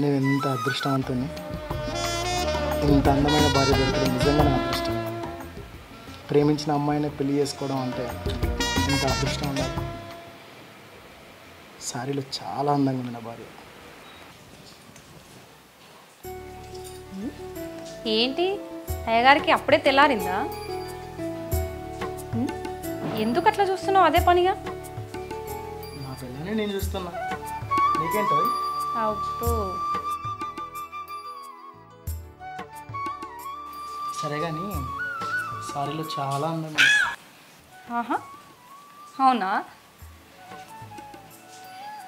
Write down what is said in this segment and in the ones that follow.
నేను ఎంత అదృష్టవంతుని, ఇంత అందమైన భార్య దొరకడం నిజంగా నా అదృష్టం. ప్రేమించిన అమ్మాయిని పెళ్లి చేసుకోవడం అంటే ఇంత అదృష్టం ఉండాలి. సారీలో చాలా అందంగా ఉంది నా భార్య. ఏంటి అయ్యగారికి అప్పుడే తెల్లారిందా? ఎందుకు అట్లా చూస్తున్నావు అదే పనిగా? నా పిల్లని నేను చూస్తున్నా, నీకేంటో? అబ్బో సరే కానీ సారీలో చాలా అందంగా. ఆహా అవునా?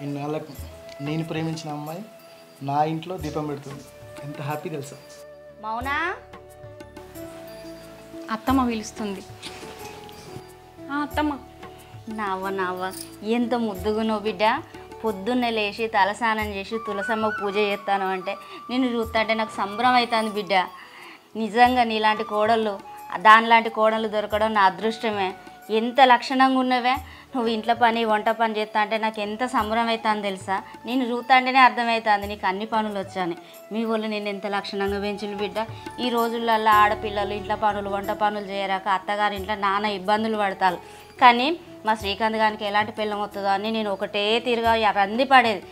ఇన్నాళ్ళకు నేను ప్రేమించిన అమ్మాయి నా ఇంట్లో దీపం పెడుతుంది. ఎంత హ్యాపీ తెలుసా? మౌనా, అత్తమ్మ పిలుస్తుంది. అత్తమ్మ. నవ్వ ఎంత ముద్దుగున్నావు బిడ్డ. పొద్దున్నే లేచి తలస్నానం చేసి తులసమ్మ పూజ చేస్తాను అంటే నేను చూస్తుంటే నాకు సంబరం అవుతుంది బిడ్డ. నిజంగా నీలాంటి కోడళ్ళు, దానిలాంటి కోడళ్ళు దొరకడం నా అదృష్టమే. ఎంత లక్షణంగా ఉన్నవే. నువ్వు ఇంట్లో పని వంట పని చేస్తా అంటే నాకు ఎంత సంబరం అవుతుంది తెలుసా. నేను చూస్తుంటేనే అర్థమవుతుంది నీకు అన్ని పనులు వచ్చాను. మీ వాళ్ళు నేను ఎంత లక్షణంగా పెంచులు బిడ్డ. ఈ రోజులల్లో ఆడపిల్లలు ఇంట్లో పనులు వంట పనులు చేయరాక అత్తగారి ఇంట్లో నానా ఇబ్బందులు పడతారు. కానీ మా శ్రీకాంత్ గారికి ఎలాంటి పిల్లం వస్తుందో అని నేను ఒకటే తీరుగా రంది పడేది.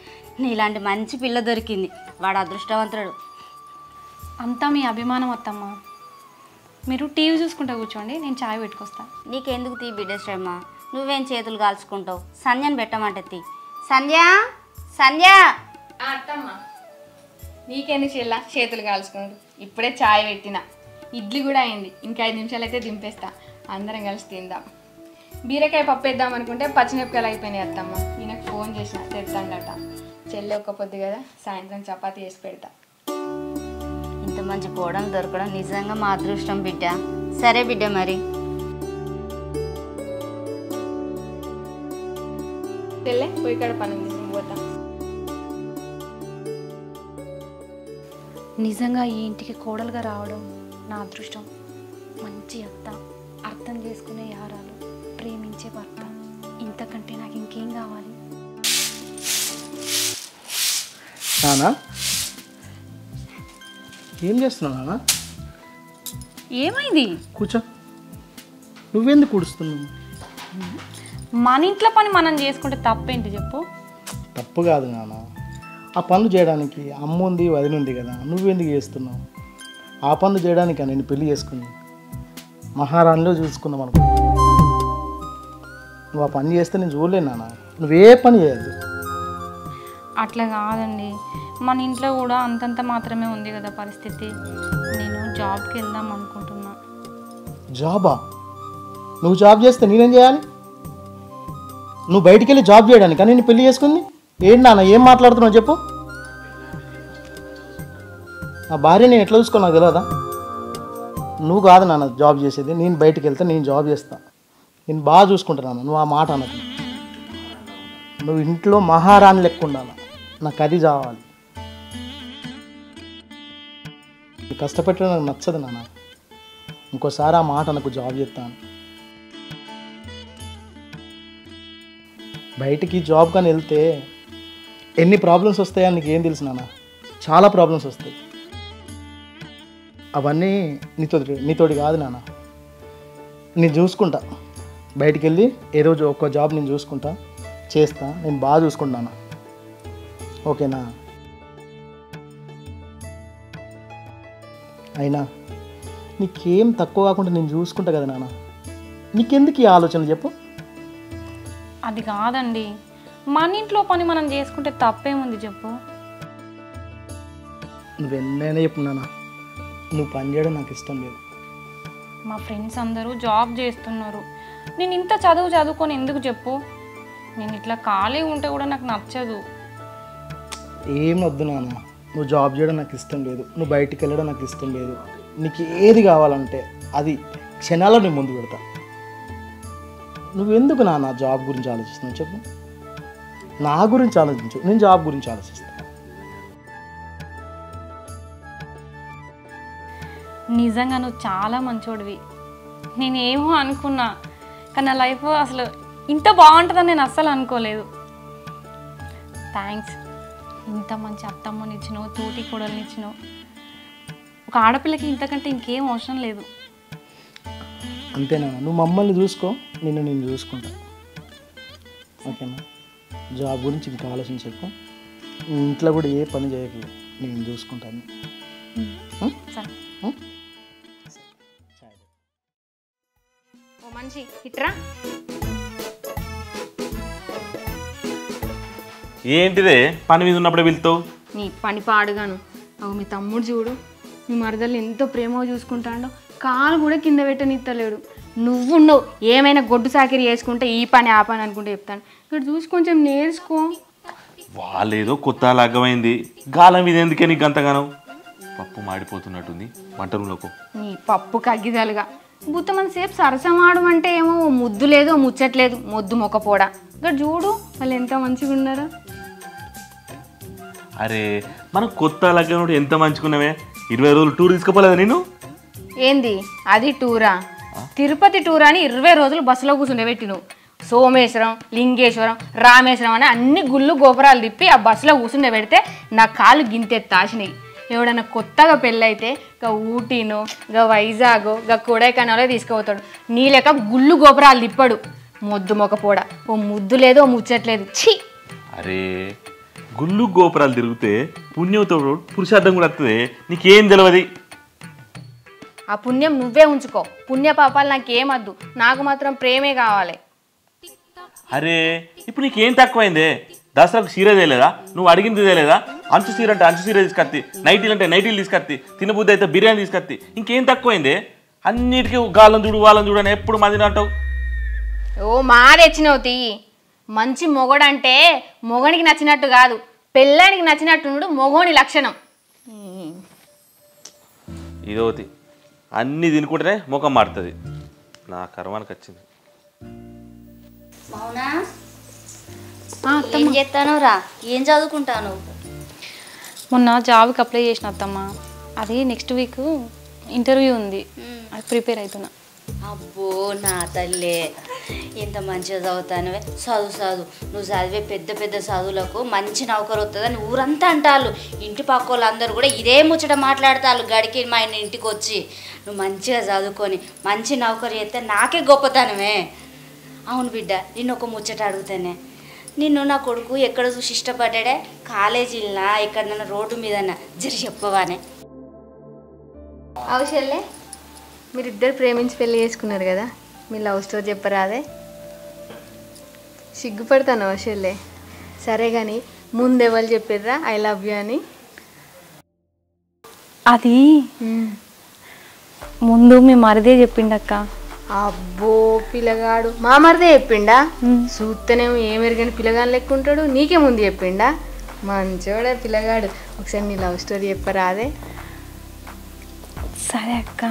నీలాంటి మంచి పిల్ల దొరికింది. వాడు అదృష్టవంతుడు. అంతా మీ అభిమానం అత్తమ్మ. మీరు టీవీ చూసుకుంటూ కూర్చోండి, నేను చాయ్ పెట్టుకొస్తా. నీకెందుకు తీ బిడ్డ శ్రమ, నువ్వేం చేతులు కాల్చుకుంటావు. సంధ్యను పెట్టమంటే తీ. సంధ్య సంధ్య. అత్తమ్మ నీకెందుకు చెల్లా చేతులు కాల్చుకోండి. ఇప్పుడే చాయ్ పెట్టిన, ఇడ్లీ కూడా అయింది. ఇంకా 5 నిమిషాలు అయితే దింపేస్తా. అందరం కలిసి తిందాం. బీరకాయ పప్పు వేద్దాం అనుకుంటే పచ్చిమిరపకాయలు అయిపోయినాయి అత్తమ్మ. ఈయనకు ఫోన్ చేసిన తెస్తాడట. చెల్లి ఒక్క పొద్దు కదా, సాయంత్రం చపాతీ వేసి పెడతా. ఇంత మంచి కోడలు దొరకడం నిజంగా మా అదృష్టం బిడ్డ. సరే బిడ్డ మరి. చెల్లె పోయి కాడ పని ఉంది, నేను పోతా. నిజంగా ఈ ఇంటికి కోడలుగా రావడం నా అదృష్టం. మంచి అత్త, అర్థం చేసుకునే యారాలు, ప్రేమించే భర్త. ఇంతకంటే నాకు ఇంకేం కావాలి? నానా ఏం చేస్తున్నావు? నానా ఏమైంది? కూర్చో. నువ్వెందుకు కూడుస్తున్నావు? మన ఇంట్లో పని మనం చేసుకుంటే తప్పేంటి చెప్పు? తప్పు కాదు నాన్న, ఆ పనులు చేయడానికి అమ్మ ఉంది, వదిన ఉంది కదా, నువ్వెందుకు చేస్తున్నావు? ఆ పనులు చేయడానికా నేను పెళ్లి చేసుకున్నాను? మహారాణిలో చూసుకుందాం అనుకో. నువ్వు ఆ పని చేస్తే నేను చూడలేను నాన్న. నువ్వే పని చేయద్దు. అట్లా కాదండి, మన ఇంట్లో కూడా అంతంత మాత్రమే ఉంది కదా పరిస్థితి. నేను జాబ్కి వెళ్దాం అనుకుంటున్నా. జాబా? నువ్వు జాబ్ చేస్తే నేనేం చేయాలి? నువ్వు బయటికి వెళ్ళి జాబ్ చేయడానికి నేను పెళ్లి చేసుకుంది ఏంటి నాన్న? ఏం మాట్లాడుతున్నావు చెప్పు. నా భార్య నేను ఎట్లా చూసుకో నాకు తెలియదా? నువ్వు కాదు నాన్న జాబ్ చేసేది, నేను బయటికి వెళ్తే నేను జాబ్ చేస్తా. నేను బాగా చూసుకుంటున్నాను. నువ్వు ఆ మాట అనకు. నువ్వు ఇంట్లో మహారాణి లెక్క ఉండాలి. నాకు అది కావాలి. కష్టపెట్టడం నాకు నచ్చదు నాన్న. ఇంకోసారి ఆ మాట నాకు జాబ్ చేస్తాను. బయటికి జాబ్ కానీ వెళ్తే ఎన్ని ప్రాబ్లమ్స్ వస్తాయని నీకు ఏం తెలుసు నాన్న? చాలా ప్రాబ్లమ్స్ వస్తాయి. అవన్నీ నీతోటి కాదు నాన్న. నేను చూసుకుంటా. బయటికి వెళ్ళి ఏ రోజు ఒక్క జాబ్ నేను చూసుకుంటా, చేస్తా. నేను బాగా చూసుకుంటాను. ఓకేనా? అయినా నీకేం తక్కువ కాకుండా నేను చూసుకుంటా కదా నాన్న. నీకెందుకు ఈ ఆలోచనలు చెప్పు? అది కాదండి, మన ఇంట్లో పని మనం చేసుకుంటే తప్పేముంది చెప్పు? నువ్వెన్నైనా చెప్పు నాన్న, నువ్వు పని చేయడం నాకు ఇష్టం లేదు. మా ఫ్రెండ్స్ అందరూ జాబ్ చేస్తున్నారు. నేను ఇంత చదువుకొని ఎందుకు చెప్పు? నేను ఇట్లా ఖాళీ ఉంటే కూడా నాకు నచ్చదు. ఏం వద్దు నాన్న, నువ్వు జాబ్ చేయడం నాకు ఇష్టం లేదు, నువ్వు బయటికి వెళ్ళడం నాకు ఇష్టం లేదు. నీకు ఏది కావాలంటే అది క్షణాల్లో నేను ముందు పెడతా. నువ్వెందుకు నాన్న జాబ్ గురించి ఆలోచిస్తున్నావు చెప్పు? నా గురించి ఆలోచించు, నేను జాబ్ గురించి ఆలోచిస్తాను. నిజంగా నువ్వు చాలా మంచోడివి. నేనేమో అనుకున్నా, కానీ నా లైఫ్ అసలు ఇంత బాగుంటుందని నేను అస్సలు అనుకోలేదు. థ్యాంక్స్. ఇంత మంచి అత్తమ్మని ఇచ్చినావు, తోటి కూడల్ని ఇచ్చినావు. ఒక ఆడపిల్లకి ఇంతకంటే ఇంకేం అవసరం లేదు. అంతేనా? నువ్వు మమ్మల్ని చూసుకో, నేను చూసుకుంటా. ఓకేనా? జాబ్ గురించి ఇంకా ఆలోచించకు. ఇంట్లో కూడా ఏ పని చేయకు, నేను చూసుకుంటాను. సరే. ఓ మనిషి ఇట్రా. ఏంటిదే పని మీద ఉన్నప్పుడే వెళ్తావు? నీ పని పాడుగాను. అవు మీ తమ్ముడు చూడు, మీ మరదల్ని ఎంతో ప్రేమగా చూసుకుంటాడో, కాలు కూడా కింద పెట్టనిత్తలేడు. నువ్వున్నావు ఏమైనా గొడ్డు సాకిరి చేసుకుంటే ఈ పని ఆ పని అనుకుంటే చెప్తాను. ఇక్కడ చూసి కొంచెం నేర్చుకో. వాళ్ళేదో కొత్త లగ్గమైంది, గాలం మీద ఎందుకే నీకు అంతగానం? పప్పు మాడిపోతున్నట్టుంది, వంట రూమ్లోకి. నీ పప్పు కగ్గిదలుగా బుత్తమంది సేపు సరసమాడు అంటే ఏమో ముద్దు లేదు, ముచ్చట్లేదు, మొద్దు మొక్కపోడా. ఇక్కడ చూడు వాళ్ళు ఎంత మంచిగా ఉన్నారో. అరే మనం కొత్త లగ్గం ఎంత మంచుకున్నావే. 20 రోజులు టూర్ తీసుకుపోలేదా నేను? ఏంది అది టూరా? తిరుపతి టూర్ అని 20 రోజులు బస్సులో కూర్చుండే పెట్టి నువ్వు సోమేశ్వరం, లింగేశ్వరం, రామేశ్వరం అని అన్ని గుళ్ళు గోపురాలు తిప్పి ఆ బస్సులో కూర్చుండే పెడితే నా కాళ్ళు గింతెత్తాసినాయి. ఎవడన్నా కొత్తగా పెళ్ళైతే ఇక ఊటీనో, ఇక వైజాగో, ఇక కొడైకెనాలో తీసుకుపోతాడు. నీ లెక్క గుళ్ళు గోపురాలు తిప్పాడు, మొద్దు మొక్కపోడ. ఓ ముద్దు లేదు, ఓ ముచ్చట్లేదు. ఛీ! అరే గుళ్ళు గోపురాలు తిరిగితే పుణ్యంతో పురుషార్థం కూడా వస్తుంది. నీకేం తెలియదు. ఆ పుణ్యం నువ్వే ఉంచుకో. పుణ్యపాపాలు నాకేమద్దు, నాకు మాత్రం ప్రేమే కావాలి. అరే ఇప్పుడు నీకేం తక్కువైందే? దసరాకు సీర తేలేదా? నువ్వు అడిగింది తేలేదా? అంచు సీర అంటే అంచు సీర తీసుకొత్తి, నైటీలు అంటే నైటీలు తీసుకొత్తి, తినబుద్ధి అయితే బిర్యానీ తీసుకొత్తి. ఇంకేం తక్కువైందే? అన్నిటికీ గాలం చూడు వాళ్ళని చూడు అని ఎప్పుడు మంది అంటావు. ఓ మారెచ్చినవు తీయి. మంచి మొగడంటే మొగనికి నచ్చినట్టు కాదు, పెళ్ళానికి నచ్చినట్టు మొగోని లక్షణం. ఇదోతి అన్నీ తినుకుంటేనే ముఖం మారుతుంది. నా కర్మానికి వచ్చింది. అవునా? ఏం చేస్తాను రా? ఏం చదువుకుంటాను? మొన్న జాబ్కి అప్లై చేసిన అత్తమ్మ, అది నెక్స్ట్ వీక్ ఇంటర్వ్యూ ఉంది, అది ప్రిపేర్ అవుతున్నా. అబ్బో నా తల్లే, ఎంత మంచిగా చదువుతానువే. చదువు నువ్వు చదివే పెద్ద పెద్ద చదువులకు మంచి నౌకరు వస్తుందని ఊరంతా అంటారు. ఇంటి పక్క వాళ్ళందరూ కూడా ఇదే ముచ్చట మాట్లాడతారు గడికి మా ఇంటికి వచ్చి. నువ్వు మంచిగా చదువుకొని మంచి నౌకరు చేస్తే నాకే గొప్పతనమే. అవును బిడ్డ, నిన్ను ఒక ముచ్చట అడుగుతానే. నిన్ను నా కొడుకు ఎక్కడ చూసి ఇష్టపడ్డాడే? కాలేజీలనా ఎక్కడన్నా రోడ్డు మీదన్నా జరి చెప్పవానే. అవసరంలే, మీరిద్దరు ప్రేమించి పెళ్ళి చేసుకున్నారు కదా, మీ లవ్ స్టోరీ చెప్పరాదే? సిగ్గుపడతాను అవసరంలే. సరే కానీ ముందు ఎవరు చెప్పారా ఐ లవ్ యూ అని? అది ముందు మీ మరిదే చెప్పిండక్క. అబ్బో పిల్లగాడు మా మరిదే చెప్పిండా? చూస్తేనేమో ఏమెరిగని పిల్లగాని లెక్క ఉంటాడు, నీకే ముందు చెప్పిండా? మంచోడే పిల్లగాడు. ఒకసారి నీ లవ్ స్టోరీ చెప్పరాదే? సరే అక్క.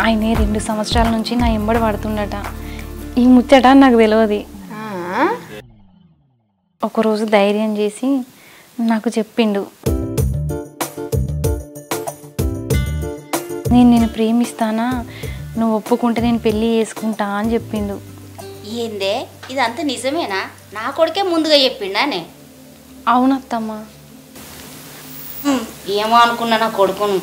ఆయనే 2 సంవత్సరాల నుంచి నా ఎంబడి పడుతుండట. ఈ ముచ్చట నాకు తెలియదు. ఒకరోజు ధైర్యం చేసి నాకు చెప్పిండు, నేను ప్రేమిస్తానా, నువ్వు ఒప్పుకుంటే నేను పెళ్ళి చేసుకుంటా అని చెప్పిండు. ఏందే ఇదంతా నిజమేనా? నా కొడుకే ముందుగా చెప్పిండానే? అవునత్తమ్మా. ఏమో అనుకున్నా నా కొడుకును.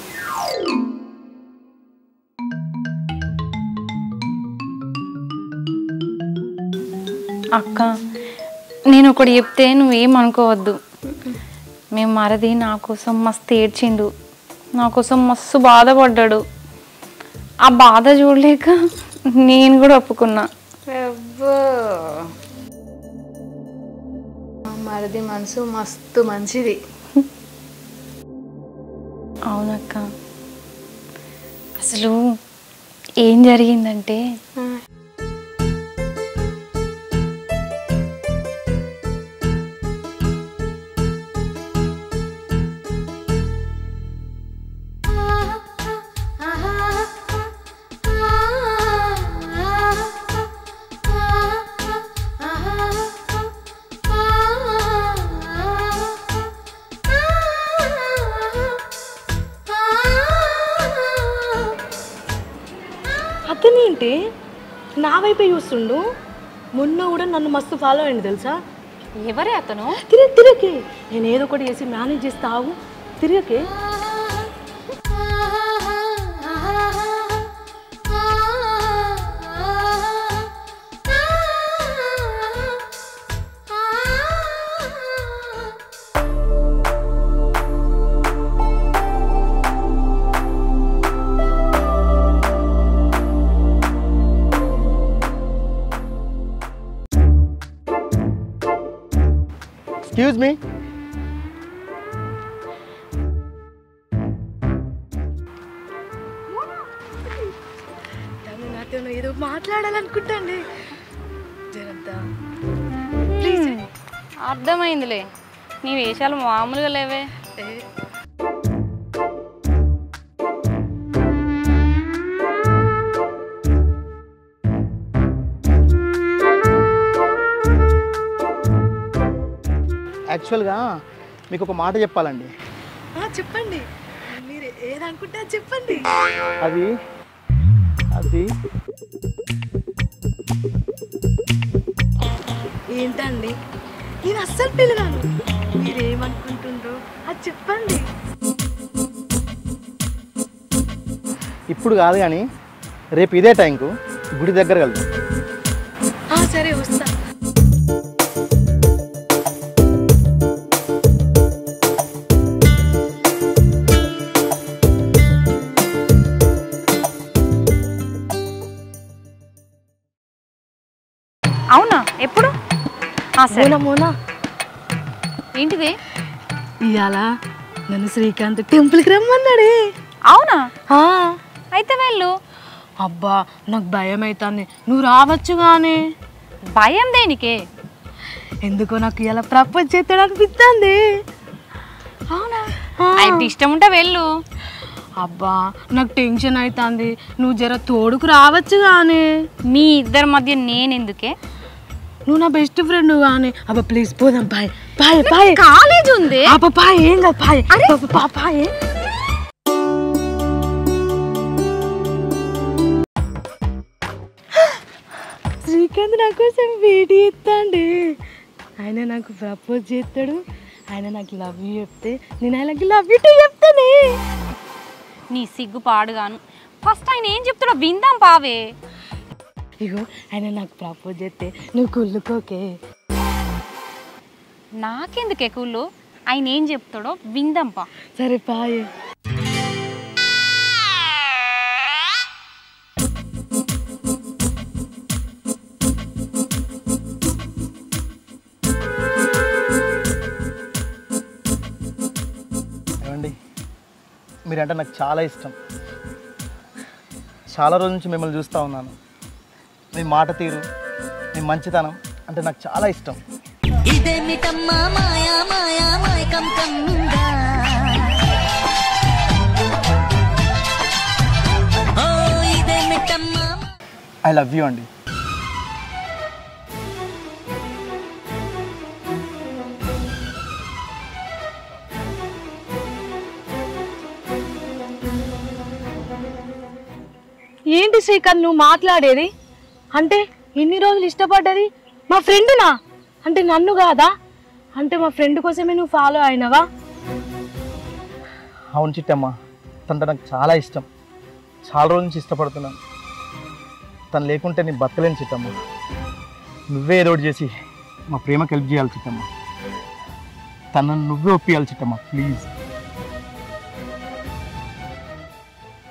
అక్క, నేను ఒకటి చెప్తే నువ్వేమనుకోవద్దు. మేము మరది నా కోసం మస్తు ఏడ్చిండు, నా కోసం మస్తు బాధపడ్డాడు. ఆ బాధ చూడలేక నేను కూడా ఒప్పుకున్నా. అబ్బో మరిది మనసు మస్తు మంచిది. అవునక్క. అసలు ఏం జరిగిందంటే అతనేంటి నా వైపే చూస్తుండు. మొన్న కూడా నన్ను మస్తు ఫాలో అయ్యింది తెలుసా. ఎవరే అతను? తిరగకి నేను ఏదో ఒకటి చేసి మేనేజ్ చేస్తావు. తిరగకి ఎక్స్క్యూజ్ మీ. తను నాతో ఏదో మాట్లాడాలనుకుంటాండి. అర్థమైందిలే, నీ వేషాలు మామూలుగా లేవే. యాక్చువల్గా మీకు ఒక మాట చెప్పాలండి. చెప్పండి, మీరు ఏదనుకుంటా చెప్పండి. అది అది ఏంటండి, నేను అస్సలు పిల్లగాను. మీరేమనుకుంటుండ్రో అది చెప్పండి. ఇప్పుడు కాదు కానీ రేపు ఇదే టైంకు గుడి దగ్గర వెళ్దాం. సరే వస్తా. అవునా? ఎప్పుడు? మోనా ఏంటిది? ఇవాళ నన్ను శ్రీకాంత్ టెంపుల్కి రమ్మన్నాడే. అవునా? అయితే వెళ్ళు. అబ్బా నాకు భయం అవుతుంది, నువ్వు రావచ్చు. కానీ భయం దేనికే? ఎందుకో నాకు ఇలా ప్రపోజ్ చేస్తాడు అనిపిస్తుంది. అవునా? అయితే ఇష్టం ఉంటే వెళ్ళు. అబ్బా నాకు టెన్షన్ అవుతుంది, నువ్వు జర తోడుకు రావచ్చు. కానీ మీ ఇద్దరి మధ్య నేనెందుకే? నువ్వు నా బెస్ట్ ఫ్రెండ్. కానీ అబ్బా ప్లీజ్ పోదాం. Bye bye bye. కాలేజ్ ఉంది. అబ్బా బాయ్. ఏం కాదు బాయ్. బాయ్. శ్రీకాంత్ నా కోసం వెయిట్ చేస్తాండి. ఆయన నాకు ప్రపోజ్ చేస్తాడు. ఆయన నాకు లవ్ యూ చెప్తే నేను ఆయనకి లవ్ యూ టూ చెప్తానే. నీ సిగ్గు పాడుగాను. ఫస్ట్ ఆయన ఏం చెప్తాడో విందాం పావే. ఇగో ఆయన నాకు ప్రపోజ్ చేస్తే నువ్వు కుళ్ళుకోకే. నాకెందుకే కుళ్ళు? ఆయన ఏం చెప్తాడో విందాం పా. సరే బాయ్. ఏమండి, మీరంటే నాకు చాలా ఇష్టం. చాలా రోజుల నుంచి మిమ్మల్ని చూస్తూ ఉన్నాను. మీ మాట తీరు, మీ మంచితనం అంటే నాకు చాలా ఇష్టం. ఐ లవ్ యూ అండి. ఏంటి శ్రీకాంత్ నువ్వు మాట్లాడేది? అంటే ఎన్ని రోజులు ఇష్టపడ్డది మా ఫ్రెండ్నా? అంటే నన్ను కాదా? అంటే మా ఫ్రెండ్ కోసమే నువ్వు ఫాలో అయినవా? అవును చిట్టమ్మ, తనంటే నాకు చాలా ఇష్టం. చాలా రోజుల నుంచి ఇష్టపడుతున్నాను. తను లేకుంటే నేను బతకలేను చిట్టమ్మ. నువ్వే ఏదో ఒకటి చేసి మా ప్రేమకి హెల్ప్ చేయాలి చిట్టమ్మ. తనను నువ్వే ఒప్పియాలి చిట్టమ్మ, ప్లీజ్.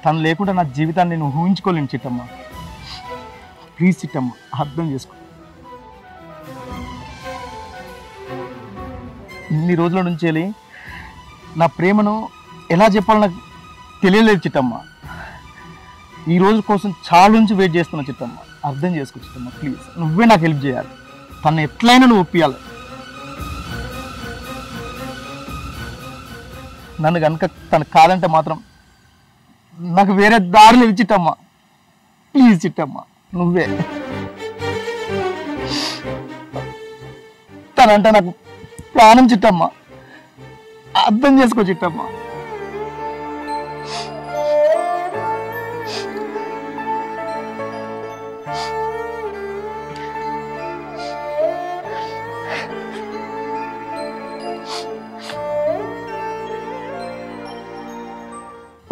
తను లేకుండా నా జీవితాన్ని నేను ఊహించుకోలేను చిట్టమ్మ. ప్లీజ్ చిట్టమ్మ, అర్థం చేసుకో. ఇన్ని రోజుల నుంచి వెళ్ళి నా ప్రేమను ఎలా చెప్పాలో నాకు తెలియలేదు చిట్టమ్మ. ఈ రోజు కోసం చాలా నుంచి వెయిట్ చేస్తున్నా చిట్టమ్మ. అర్థం చేసుకో చిట్టమ్మ, ప్లీజ్ నువ్వే నాకు హెల్ప్ చేయాలి. తను ఎట్లయినా నువ్వు ఒప్పియాలి. నన్ను కనుక తను కాదంటే మాత్రం నాకు వేరే దారి లేదు చిట్టమ్మ. ప్లీజ్ చిట్టమ్మ నువ్వే. తనంటే నాకు ప్రాణం చిట్టమ్మ. అర్థం చేసుకో చిట్టమ్మ.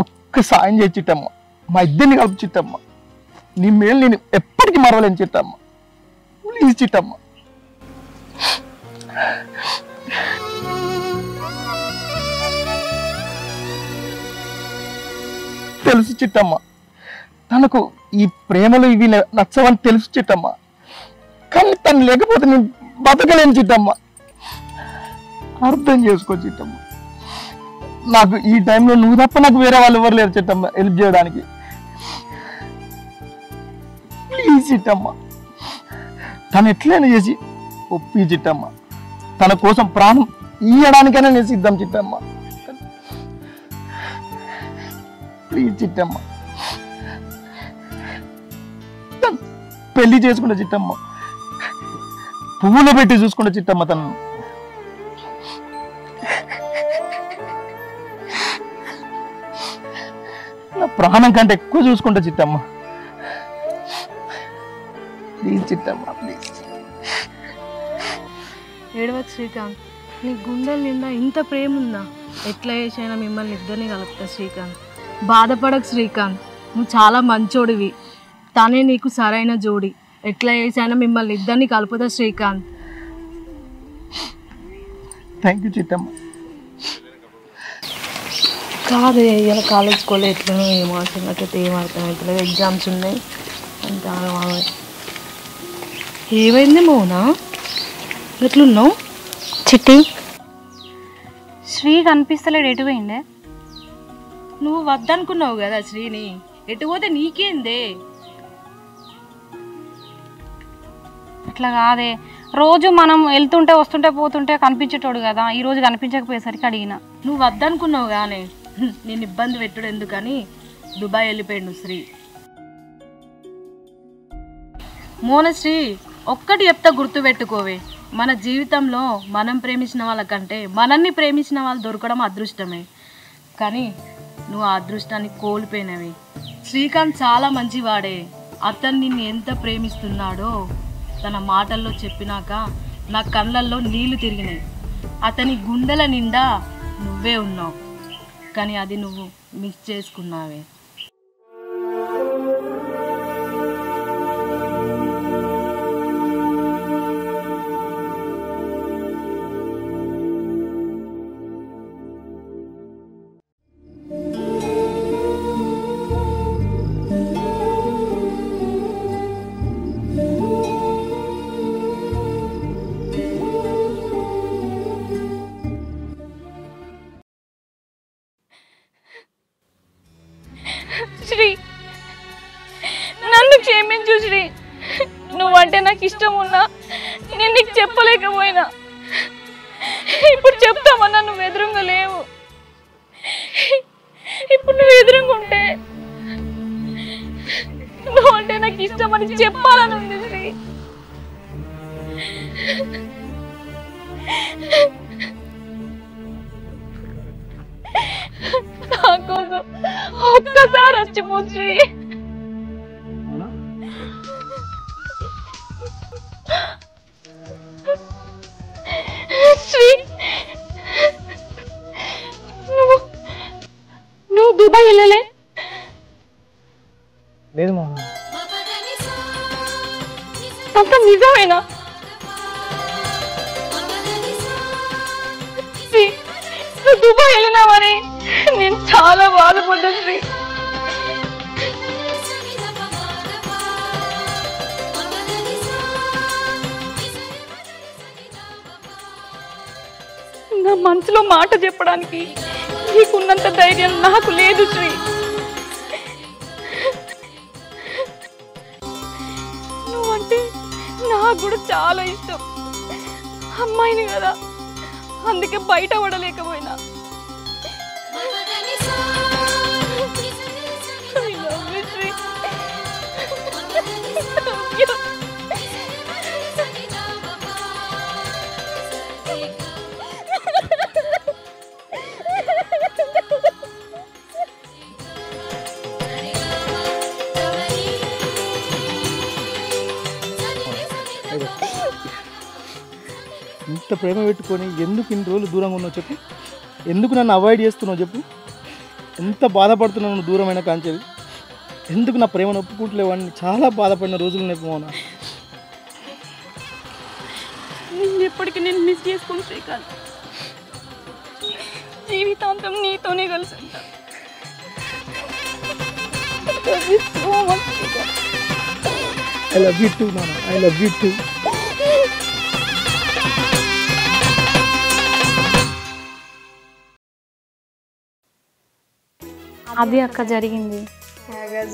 ఒక్క సాయం చేయి చిట్టమ్మ. మా ఇద్దరిని కలుపు చిట్టమ్మ. నీ మేలు నేను ఎప్పటికీ మరవలేను చిట్టమ్మ. ప్లీజ్ చిట్టమ్మ. తెలుసు చిట్టమ్మ, తనకు ఈ ప్రేమలు ఇవి నచ్చవని తెలుసు చిట్టమ్మ. కానీ తను లేకపోతే నేను బతకలేను చిట్టమ్మ. అర్థం చేసుకో చిట్టమ్మ. నాకు ఈ టైంలో నువ్వు తప్ప నాకు వేరే వాళ్ళు ఎవరు లేరు చిట్టమ్మ హెల్ప్ చేయడానికి. ప్లీజ్ చిట్టమ్మ, తను ఎట్లయినా చేసి ఒప్పి చిట్టమ్మ. తన కోసం ప్రాణం ఇయ్యడానికైనా నేను సిద్ధం చిట్టమ్మ. ప్లీజ్ చిట్టమ్మ. పెళ్లి చేసుకుంటా చిట్టమ్మ. పువ్వులో పెట్టి చూసుకుంటా చిట్టమ్మ. తను నా ప్రాణం కంటే ఎక్కువ చూసుకుంటా చిట్టమ్మ. Please Chittamma, please. ఏడవకు శ్రీకాంత్, నీ గుండెల నిండా ఇంత ప్రేమ ఉందా? ఎట్లా చేసైనా మిమ్మల్ని ఇద్దరిని కలుపుతా శ్రీకాంత్. బాధపడకు శ్రీకాంత్, నువ్వు చాలా మంచోడివి. తనే నీకు సరైన జోడి. ఎట్లా చేసైనా మిమ్మల్ని ఇద్దరిని కలుపుతా శ్రీకాంత్. Thank you Chittamma. కాదే ఇలా కాలేజ్కి పోలే ఎట్లనో ఏమో అసలు నాకైతే ఏం అర్థమవుతలేదు. ఎగ్జామ్స్ ఉన్నాయి అంత ఏమైంది మౌనా ఎట్లున్నావు? చిట్టి, శ్రీ కనిపిస్తలేడు, ఎటు పోయిండే? నువ్వు వద్దనుకున్నావు కదా శ్రీని, ఎటు పోతే నీకేందే? అట్లా కాదే, రోజు మనం వెళ్తుంటే వస్తుంటే పోతుంటే కనిపించేటోడు కదా, ఈరోజు కనిపించకపోయేసరికి అడిగిన. నువ్వు వద్దనుకున్నావు కానీ నేను ఇబ్బంది పెట్టుడు ఎందుకని దుబాయ్ వెళ్ళిపోయాడు శ్రీ. మోనశ్రీ, ఒక్కటి చెప్తా గుర్తుపెట్టుకోవే, మన జీవితంలో మనం ప్రేమించిన వాళ్ళకంటే మనల్ని ప్రేమించిన వాళ్ళు దొరకడం అదృష్టమే. కానీ నువ్వు ఆ అదృష్టాన్ని కోల్పోయినవి. శ్రీకాంత్ చాలా మంచివాడే. అతను నిన్ను ఎంత ప్రేమిస్తున్నాడో తన మాటల్లో చెప్పినాక నా కళ్ళల్లో నీళ్లు తిరిగినాయి. అతని గుండెల నిండా నువ్వే ఉన్నావు, కానీ అది నువ్వు మిస్ చేసుకున్నావే. శ్రీ, నన్ను క్షమించు శ్రీ. నువ్వంటే నాకు ఇష్టం ఉన్నా నేను నీకు చెప్పలేకపోయినా. ఇప్పుడు చెప్తామన్నా నువ్వు ఎదురుగా లేవు. ఇప్పుడు నువ్వు ఎదురుగా ఉంటే నువ్వంటే నాకు ఇష్టం అని చెప్పాలని ఉంది శ్రీ. నా కోసం ఒక్కసారి వచ్చిపో శ్రీ. శ్రీ, నువ్వు దుబాయ్ వెళ్ళలే? లేదు మౌన. అంత నిజమేనా? శ్రీ, నువ్వు దుబాయ్ వెళ్ళినావని నేను చాలా బాధపడ్డా శ్రీ. నా మనసులో మాట చెప్పడానికి నీకున్నంత ధైర్యం నాకు లేదు శ్రీ. నువ్వంటే నాకు కూడా చాలా ఇష్టం. అమ్మాయిని కదా, అందుకే బయట పడలేకపోయినా. I love you, Shri. ఇంత ప్రేమ పెట్టుకొని ఎందుకు ఇన్ని రోజులు దూరంగా ఉన్నావు చెప్పు? ఎందుకు నన్ను అవాయిడ్ చేస్తున్నావు చెప్పు? ఎంత బాధపడుతున్నావు నువ్వు దూరమైన కాంచెవి? ఎందుకు నా ప్రేమను ఒప్పుకుంటలేవని చాలా బాధపడిన రోజులు ఉన్నాయి మౌన. ఎప్పటికీ నేను మిస్ చేసుకుని శ్రీకాంత్, జీవితాంతం నీతోనే కలిసి ఉంటా. ఐ లవ్ యూ టూ నాన్న, ఐ లవ్ యూ టూ. అది అక్క జరిగింది.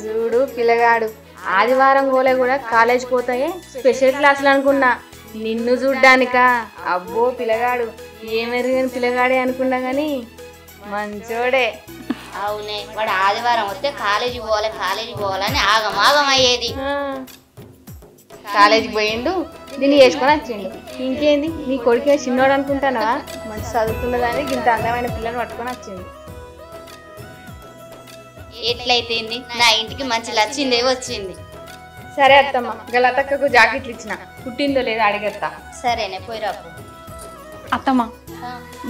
చూడు పిల్లగాడు ఆదివారం గోలే కూడా కాలేజ్ పోతాయి స్పెషల్ క్లాసులు అనుకున్నా, నిన్ను చూడ్డానికా? అబ్బో పిల్లగాడు ఏమెరిగిన పిల్లగాడే అనుకున్నా కానీ మంచోడే. అవునే, వాడు ఆదివారం వస్తే కాలేజీకి పోవాలని ఆగమాగం అయ్యేది. కాలేజీకి పోయిండు, దీన్ని వేసుకొని వచ్చిండు. ఇంకేంది నీ కొడుకే చిన్నోడు అనుకుంటానవా? మంచి చదువుకున్నదాన్ని ఇంత అందమైన పిల్లని పట్టుకొని వచ్చింది. ఎట్లయితే నా ఇంటికి మంచి లచ్చిందే వచ్చింది. సరే అత్తమ్మ, గలతక్కకు జాకెట్లు ఇచ్చిన, పుట్టిందో లేదో అడిగేస్తా. సరేనే పోయి రాపు. అత్తమ్మ,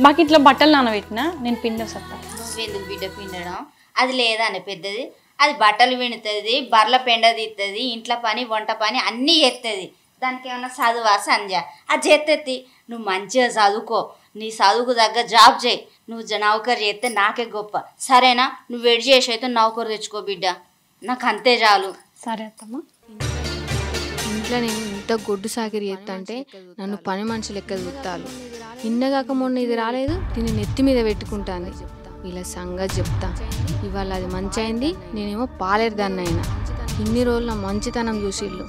మాకు ఇట్లా బట్టలు నానబెట్టినా నేను పిండొస్తా. నువ్వెందుకు బిడ్డ పిండడం? అది లేదానే పెద్దది, అది బట్టలు పిండుతుంది, బర్ల పెండ తీస్తుంది, ఇంట్లో పని వంట పని అన్నీ చేస్తుంది. దానికి ఏమన్నా చదువా సంధ్య? అది చేస్తుంది. నువ్వు మంచిగా చదువుకో, నీ చదువుకు తగ్గ జాబ్ చేయి. నువ్వు నౌకరు చేస్తే నాకే గొప్ప, సరేనా? నువ్వు వెడి చేసి అయితే నౌకరు తెచ్చుకో బిడ్డ, నాకు అంతే చాలు. సరే అత్తమ్మ. ఇంట్లో నేను ఇంత గొడ్డు సాకిరి చేస్తా అంటే నన్ను పని మనిషి లెక్క చూస్తాను. నిన్నగాక మొన్న ఇది రాలేదు, దీన్ని నెత్తి మీద పెట్టుకుంటాను. వీళ్ళ సంగతి చెప్తా. ఇవాళ అది మంచి అయింది, నేనేమో పాలేరుదాన్ని అయినా. ఇన్ని రోజులు నా మంచితనం చూసిళ్ళు,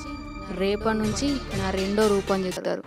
రేపటి నుంచి నా రెండో రూపం చెప్తారు.